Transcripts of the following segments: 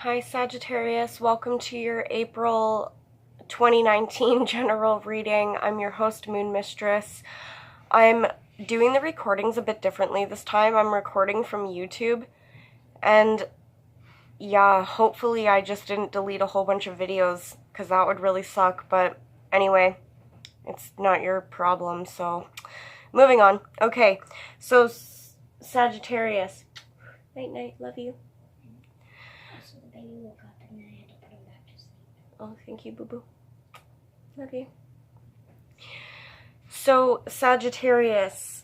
Hi Sagittarius, welcome to your April 2019 general reading. I'm your host, Moon Mistress. I'm doing the recordings a bit differently this time. I'm recording from YouTube, and yeah, hopefully I just didn't delete a whole bunch of videos, because that would really suck, but anyway, it's not your problem, so moving on. Okay, so Sagittarius. Night night, love you. So the baby woke up and then I had to put him back to sleep. Oh, thank you, boo-boo. Love you. So, Sagittarius,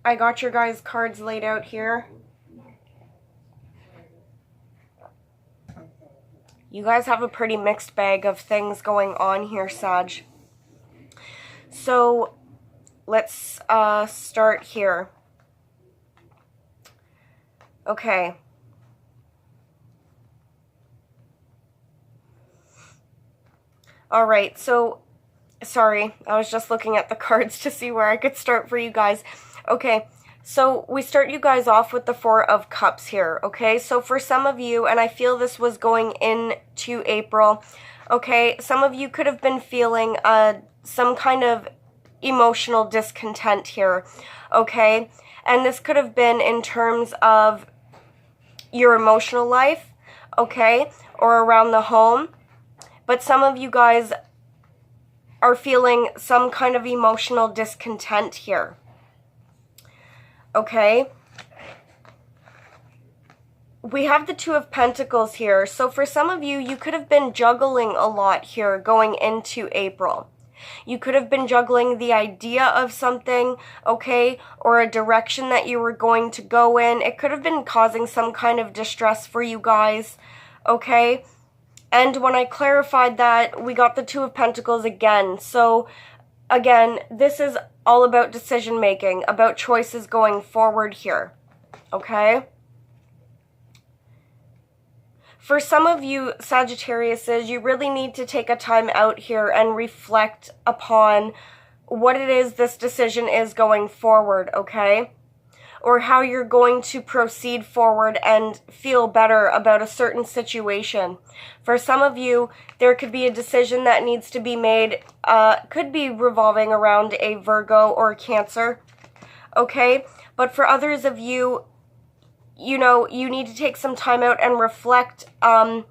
I got your guys' cards laid out here. You guys have a pretty mixed bag of things going on here, Sag. So, let's start here. Okay. Alright, so, sorry, I was just looking at the cards to see where I could start for you guys. Okay, so we start you guys off with the Four of Cups here, okay? So for some of you, and I feel this was going into April, okay, some of you could have been feeling some kind of emotional discontent here, okay? And this could have been in terms of your emotional life, okay, or around the home. But some of you guys are feeling some kind of emotional discontent here. Okay? We have the Two of Pentacles here. So for some of you, you could have been juggling a lot here going into April. You could have been juggling the idea of something, okay, or a direction that you were going to go in. It could have been causing some kind of distress for you guys, okay? And when I clarified that, we got the Two of Pentacles again. So, again, this is all about decision making, about choices going forward here. Okay? For some of you Sagittariuses, you really need to take a time out here and reflect upon what it is this decision is going forward, okay? Or how you're going to proceed forward and feel better about a certain situation. For some of you, there could be a decision that needs to be made, could be revolving around a Virgo or a Cancer, okay? But for others of you, you know, you need to take some time out and reflect on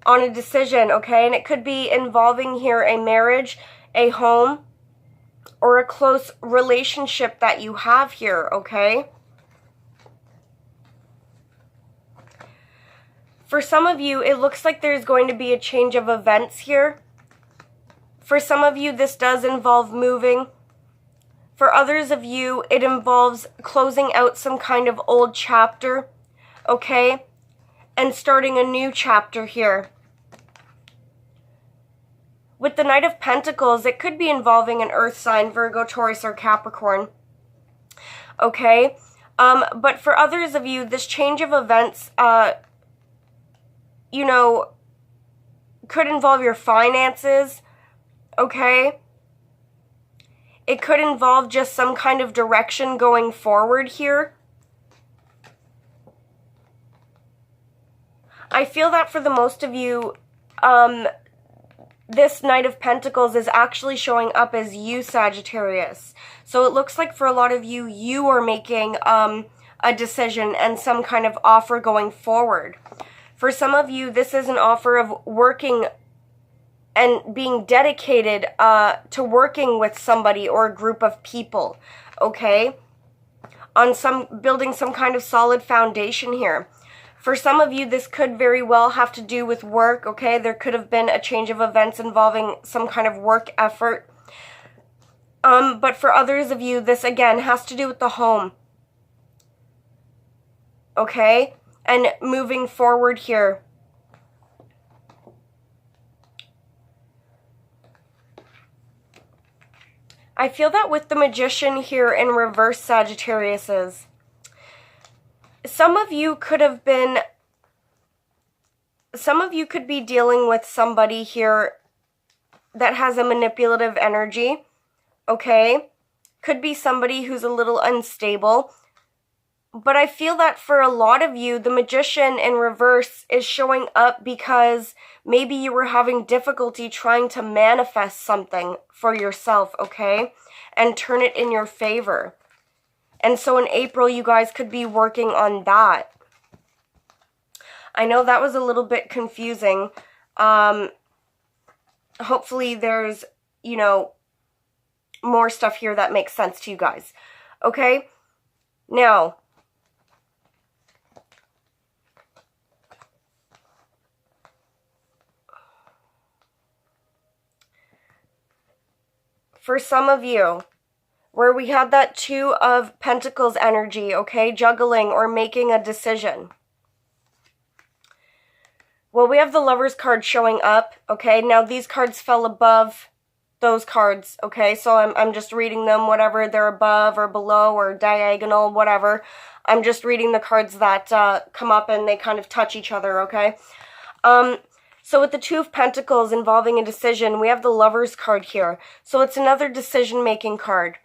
a decision, okay? And it could be involving here a marriage, a home, or a close relationship that you have here, okay? For some of you, it looks like there's going to be a change of events here. For some of you, this does involve moving. For others of you, it involves closing out some kind of old chapter, okay? And starting a new chapter here. With the Knight of Pentacles, it could be involving an earth sign, Virgo, Taurus, or Capricorn. Okay? But for others of you, this change of events, you know, could involve your finances. Okay? It could involve just some kind of direction going forward here. I feel that for the most of you, this Knight of Pentacles is actually showing up as you, Sagittarius. So it looks like for a lot of you, you are making a decision and some kind of offer going forward. For some of you, this is an offer of working and being dedicated to working with somebody or a group of people, okay? On building some kind of solid foundation here. For some of you, this could very well have to do with work, okay? There could have been a change of events involving some kind of work effort. But for others of you, this, again, has to do with the home. Okay? And moving forward here. I feel that with the Magician here in reverse, Sagittariuses, some of you could be dealing with somebody here that has a manipulative energy, okay? Could be somebody who's a little unstable. But I feel that for a lot of you, the Magician in reverse is showing up because maybe you were having difficulty trying to manifest something for yourself, okay? And turn it in your favor. And so in April, you guys could be working on that. I know that was a little bit confusing. Hopefully there's, you know, more stuff here that makes sense to you guys. Okay? Now, for some of you, where we had that Two of Pentacles energy, okay, juggling or making a decision. Well, we have the Lovers card showing up, okay? Now, these cards fell above those cards, okay? So I'm just reading them, whatever they're above or below or diagonal, whatever. I'm just reading the cards that come up and they kind of touch each other, okay? So with the Two of Pentacles involving a decision, we have the Lovers card here. So it's another decision-making card.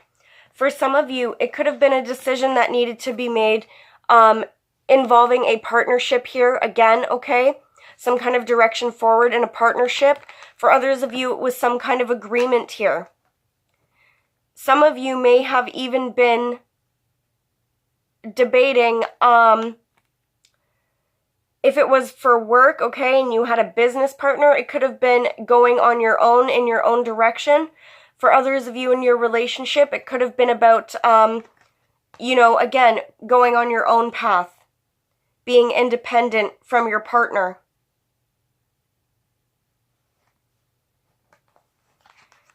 For some of you, it could have been a decision that needed to be made involving a partnership here again, okay? Some kind of direction forward in a partnership. For others of you, it was some kind of agreement here. Some of you may have even been debating if it was for work, okay, and you had a business partner, it could have been going on your own in your own direction. For others of you in your relationship, it could have been about, you know, again, going on your own path, being independent from your partner.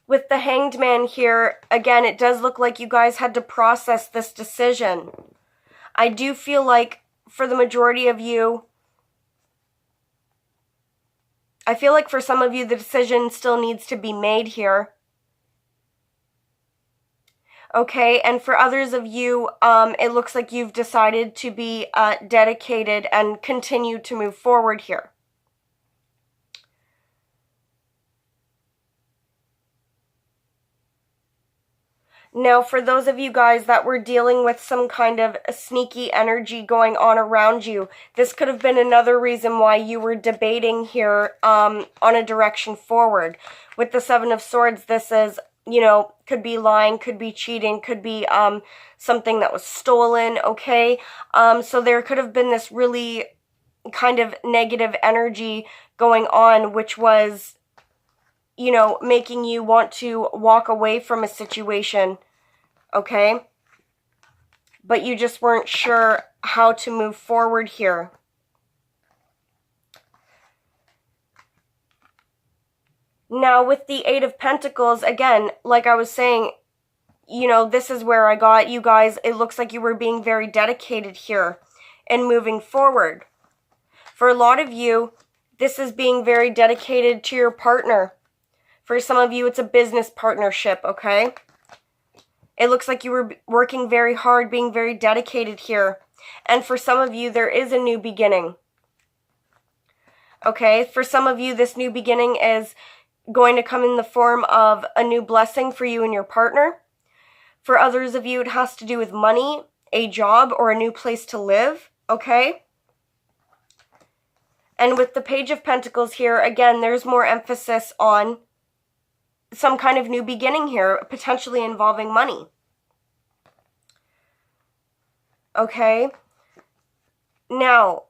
With the Hanged Man here, again, it does look like you guys had to process this decision. I do feel like for the majority of you, I feel like for some of you, the decision still needs to be made here. Okay, and for others of you, it looks like you've decided to be dedicated and continue to move forward here. Now, for those of you guys that were dealing with some kind of sneaky energy going on around you, this could have been another reason why you were debating here on a direction forward. With the Seven of Swords, this is, you know, could be lying, could be cheating, could be something that was stolen, okay? So there could have been this really kind of negative energy going on, which was, you know, making you want to walk away from a situation, okay? But you just weren't sure how to move forward here. Now, with the Eight of Pentacles, again, like I was saying, you know, this is where I got you guys. It looks like you were being very dedicated here and moving forward. For a lot of you, this is being very dedicated to your partner. For some of you, it's a business partnership, okay? It looks like you were working very hard, being very dedicated here. And for some of you, there is a new beginning. Okay? For some of you, this new beginning is going to come in the form of a new blessing for you and your partner. For others of you, it has to do with money, a job, or a new place to live, okay? And with the Page of Pentacles here, again, there's more emphasis on some kind of new beginning here, potentially involving money. Okay? Now,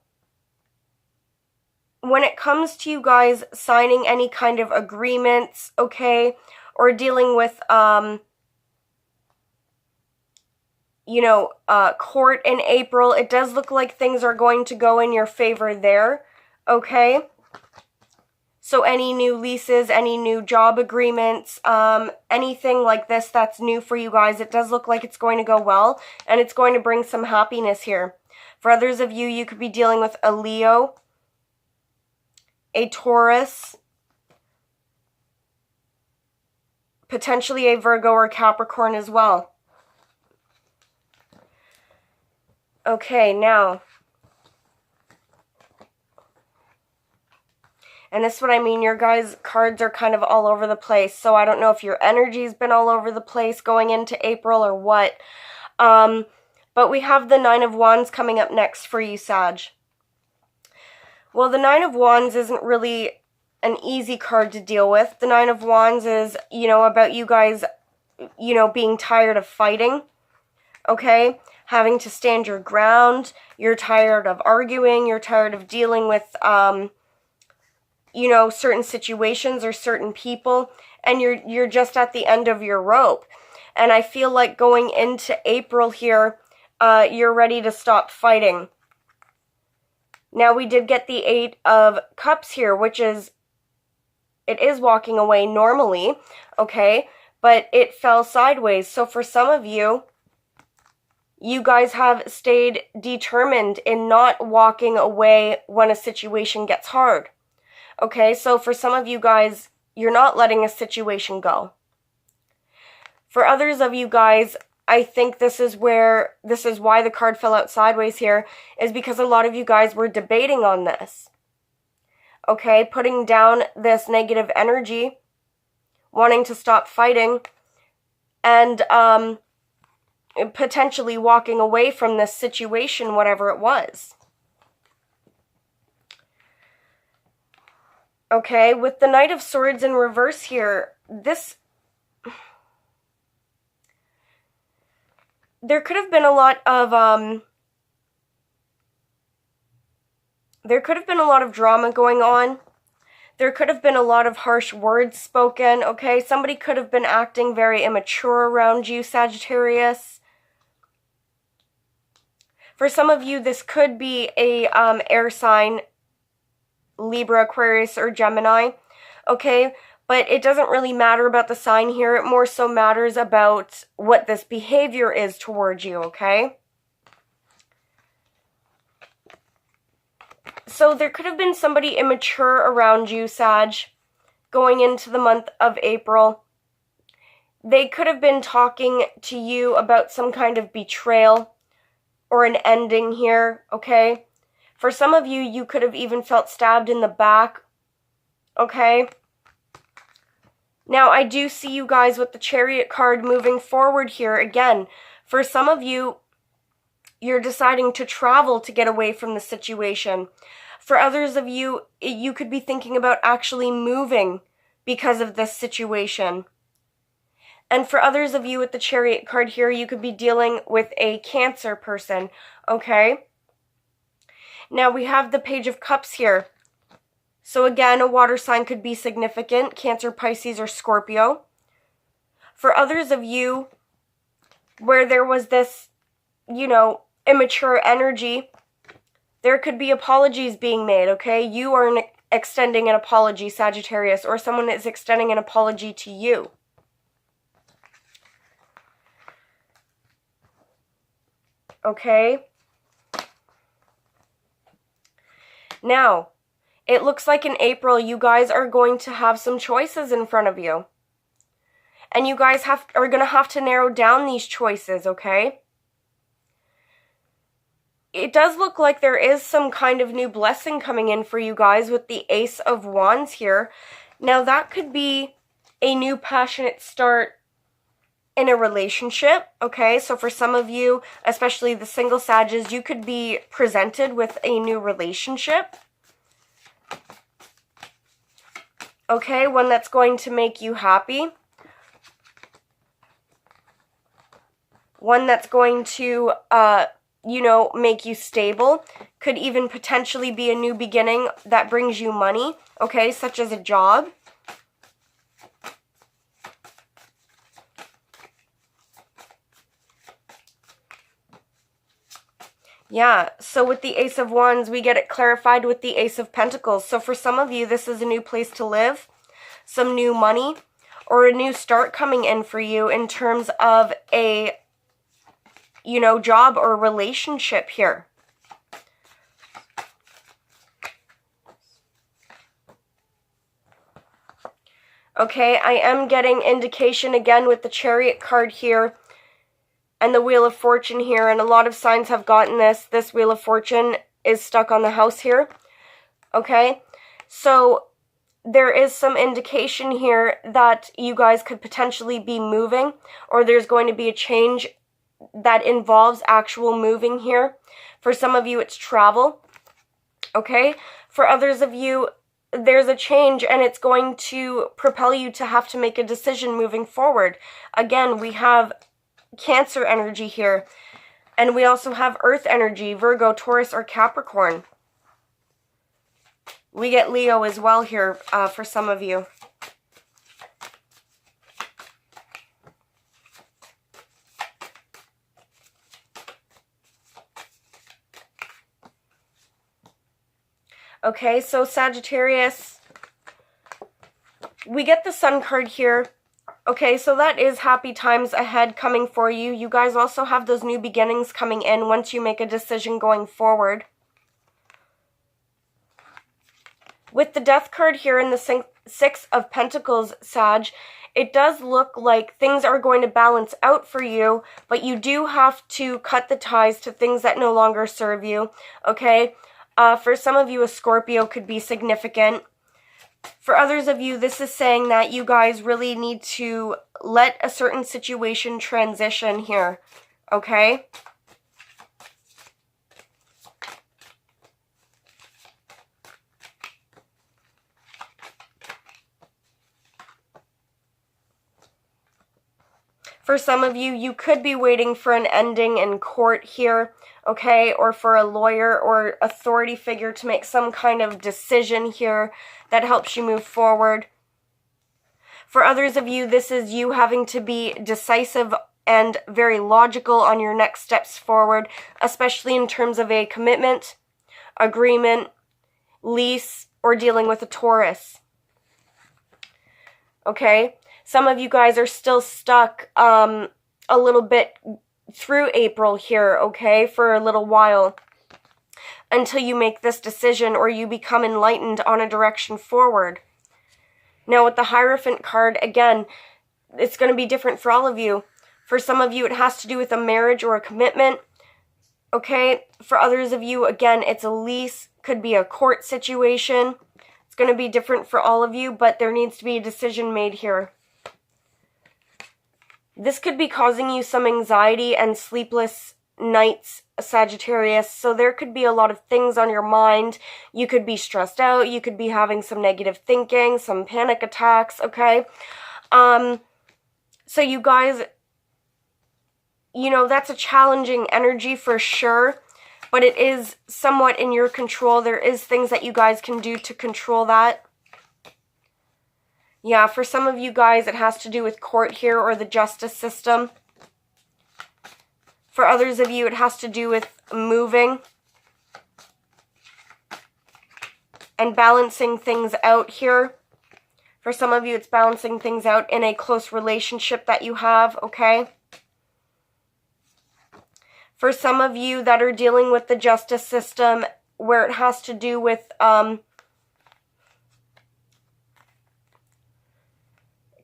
when it comes to you guys signing any kind of agreements, okay, or dealing with, you know, court in April, it does look like things are going to go in your favor there, okay? So any new leases, any new job agreements, anything like this that's new for you guys, it does look like it's going to go well, and it's going to bring some happiness here. For others of you, you could be dealing with a Leo, a Taurus, potentially a Virgo or Capricorn as well. Okay, now, and this is what I mean, your guys' cards are kind of all over the place, so I don't know if your energy's been all over the place going into April or what. But we have the Nine of Wands coming up next for you, Sag. Well, the Nine of Wands isn't really an easy card to deal with. The Nine of Wands is, about you guys, being tired of fighting, okay? Having to stand your ground. You're tired of arguing. You're tired of dealing with, certain situations or certain people. And you're just at the end of your rope. And I feel like going into April here, you're ready to stop fighting. Now, we did get the Eight of Cups here, which is, it is walking away normally, okay? But it fell sideways. So for some of you, you guys have stayed determined in not walking away when a situation gets hard, okay? So for some of you guys, you're not letting a situation go. For others of you guys, I think this is why the card fell out sideways here, is because a lot of you guys were debating on this. Okay, putting down this negative energy, wanting to stop fighting, and potentially walking away from this situation, whatever it was. Okay, with the Knight of Swords in reverse here, there could have been a lot of drama going on. There could have been a lot of harsh words spoken, okay? Somebody could have been acting very immature around you, Sagittarius. For some of you, this could be a air sign, Libra, Aquarius, or Gemini, okay? But it doesn't really matter about the sign here. It more so matters about what this behavior is towards you, okay? So there could have been somebody immature around you, Sag, going into the month of April. They could have been talking to you about some kind of betrayal or an ending here, okay? For some of you, you could have even felt stabbed in the back, okay? Now, I do see you guys with the Chariot card moving forward here. Again, for some of you, you're deciding to travel to get away from the situation. For others of you, you could be thinking about actually moving because of this situation. And for others of you with the Chariot card here, you could be dealing with a Cancer person, okay? Now, we have the Page of Cups here. So again, a water sign could be significant, Cancer, Pisces, or Scorpio. For others of you, where there was this, immature energy, there could be apologies being made, okay? You are extending an apology, Sagittarius, or someone is extending an apology to you. Okay? Now, it looks like in April, you guys are going to have some choices in front of you. And you guys are going to have to narrow down these choices, okay? It does look like there is some kind of new blessing coming in for you guys with the Ace of Wands here. Now, that could be a new passionate start in a relationship, okay? So for some of you, especially the single Sages, you could be presented with a new relationship. Okay, one that's going to make you happy. One that's going to, make you stable. Could even potentially be a new beginning that brings you money, okay, such as a job. Yeah, so with the Ace of Wands, we get it clarified with the Ace of Pentacles. So for some of you, this is a new place to live, some new money, or a new start coming in for you in terms of a, job or relationship here. Okay, I am getting indication again with the Chariot card here and the Wheel of Fortune here, and a lot of signs have gotten this. This Wheel of Fortune is stuck on the house here, okay? So there is some indication here that you guys could potentially be moving, or there's going to be a change that involves actual moving here. For some of you, it's travel. Okay? For others of you, there's a change and it's going to propel you to have to make a decision moving forward. Again, we have Cancer energy here. And we also have Earth energy, Virgo, Taurus, or Capricorn. We get Leo as well here for some of you. Okay, so Sagittarius, we get the Sun card here. Okay, so that is happy times ahead coming for you. You guys also have those new beginnings coming in once you make a decision going forward. With the Death card here in the Six of Pentacles, Sag, it does look like things are going to balance out for you, but you do have to cut the ties to things that no longer serve you, okay? For some of you, a Scorpio could be significant. For others of you, this is saying that you guys really need to let a certain situation transition here, okay? For some of you, you could be waiting for an ending in court here, okay? Or for a lawyer or authority figure to make some kind of decision here that helps you move forward. For others of you, this is you having to be decisive and very logical on your next steps forward, especially in terms of a commitment, agreement, lease, or dealing with a Taurus. Okay? Some of you guys are still stuck a little bit through April here, okay, for a little while until you make this decision or you become enlightened on a direction forward. Now with the Hierophant card, again, it's going to be different for all of you. For some of you, it has to do with a marriage or a commitment, okay? For others of you, again, it's a lease, could be a court situation. It's going to be different for all of you, but there needs to be a decision made here. This could be causing you some anxiety and sleepless nights, Sagittarius. So there could be a lot of things on your mind. You could be stressed out. You could be having some negative thinking, some panic attacks, okay? So you guys, you know, that's a challenging energy for sure, but it is somewhat in your control. There is things that you guys can do to control that. Yeah, for some of you guys, it has to do with court here or the justice system. For others of you, it has to do with moving and balancing things out here. For some of you, it's balancing things out in a close relationship that you have, okay? For some of you that are dealing with the justice system, where it has to do with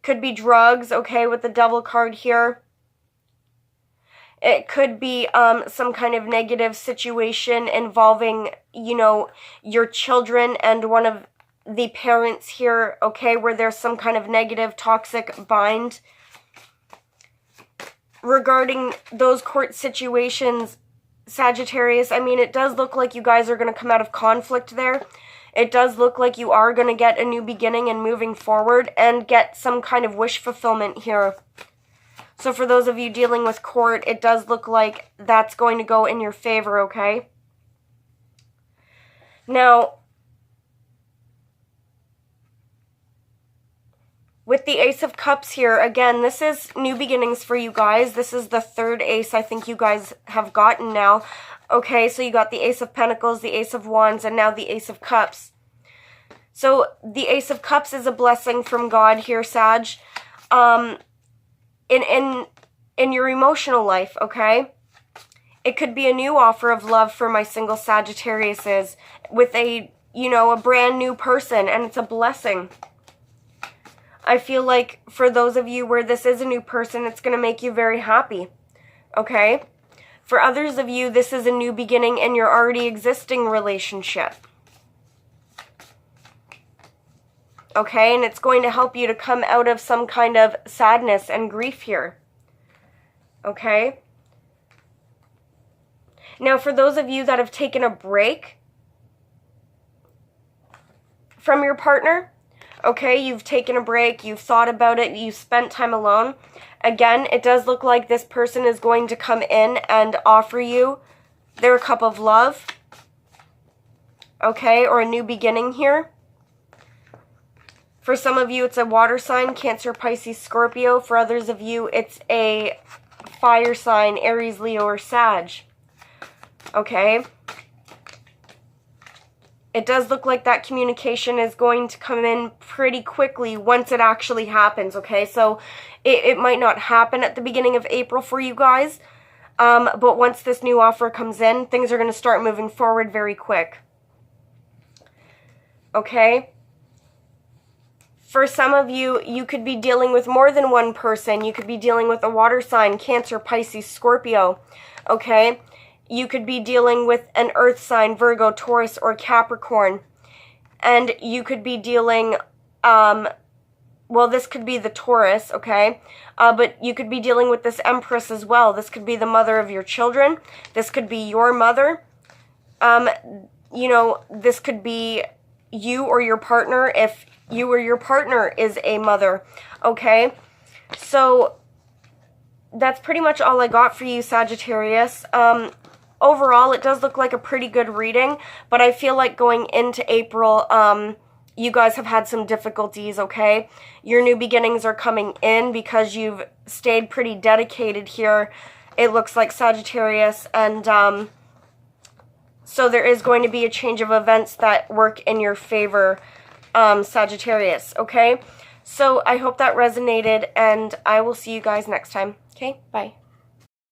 could be drugs, okay, with the Devil card here. It could be some kind of negative situation involving, you know, your children and one of the parents here, okay, where there's some kind of negative, toxic bind. Regarding those court situations, Sagittarius, I mean, it does look like you guys are going to come out of conflict there. It does look like you are going to get a new beginning and moving forward and get some kind of wish fulfillment here. So for those of you dealing with court, it does look like that's going to go in your favor, okay? Now, with the Ace of Cups here, again, this is new beginnings for you guys. This is the third ace I think you guys have gotten now. Okay, so you got the Ace of Pentacles, the Ace of Wands, and now the Ace of Cups. So the Ace of Cups is a blessing from God here, Sag. In your emotional life, okay? It could be a new offer of love for my single Sagittariuses with a, you know, a brand new person, and it's a blessing. I feel like for those of you where this is a new person, it's going to make you very happy, okay? For others of you, this is a new beginning in your already existing relationship. Okay, and it's going to help you to come out of some kind of sadness and grief here. Okay? Now, for those of you that have taken a break from your partner, okay, you've taken a break, you've thought about it, you've spent time alone. Again, it does look like this person is going to come in and offer you their cup of love, okay, or a new beginning here. For some of you, it's a water sign, Cancer, Pisces, Scorpio. For others of you, it's a fire sign, Aries, Leo, or Sag, okay. It does look like that communication is going to come in pretty quickly once it actually happens, okay? So it might not happen at the beginning of April for you guys, but once this new offer comes in, things are going to start moving forward very quick, okay? For some of you, you could be dealing with more than one person. You could be dealing with a water sign, Cancer, Pisces, Scorpio, okay? You could be dealing with an earth sign, Virgo, Taurus, or Capricorn. And you could be dealing, well, this could be the Taurus, okay? But you could be dealing with this Empress as well. This could be the mother of your children. This could be your mother. You know, this could be you or your partner if you or your partner is a mother, okay? So that's pretty much all I got for you, Sagittarius. Overall, it does look like a pretty good reading, but I feel like going into April, you guys have had some difficulties, okay? Your new beginnings are coming in because you've stayed pretty dedicated here, it looks like, Sagittarius, and so there is going to be a change of events that work in your favor, Sagittarius, okay? So I hope that resonated, and I will see you guys next time, okay? Bye.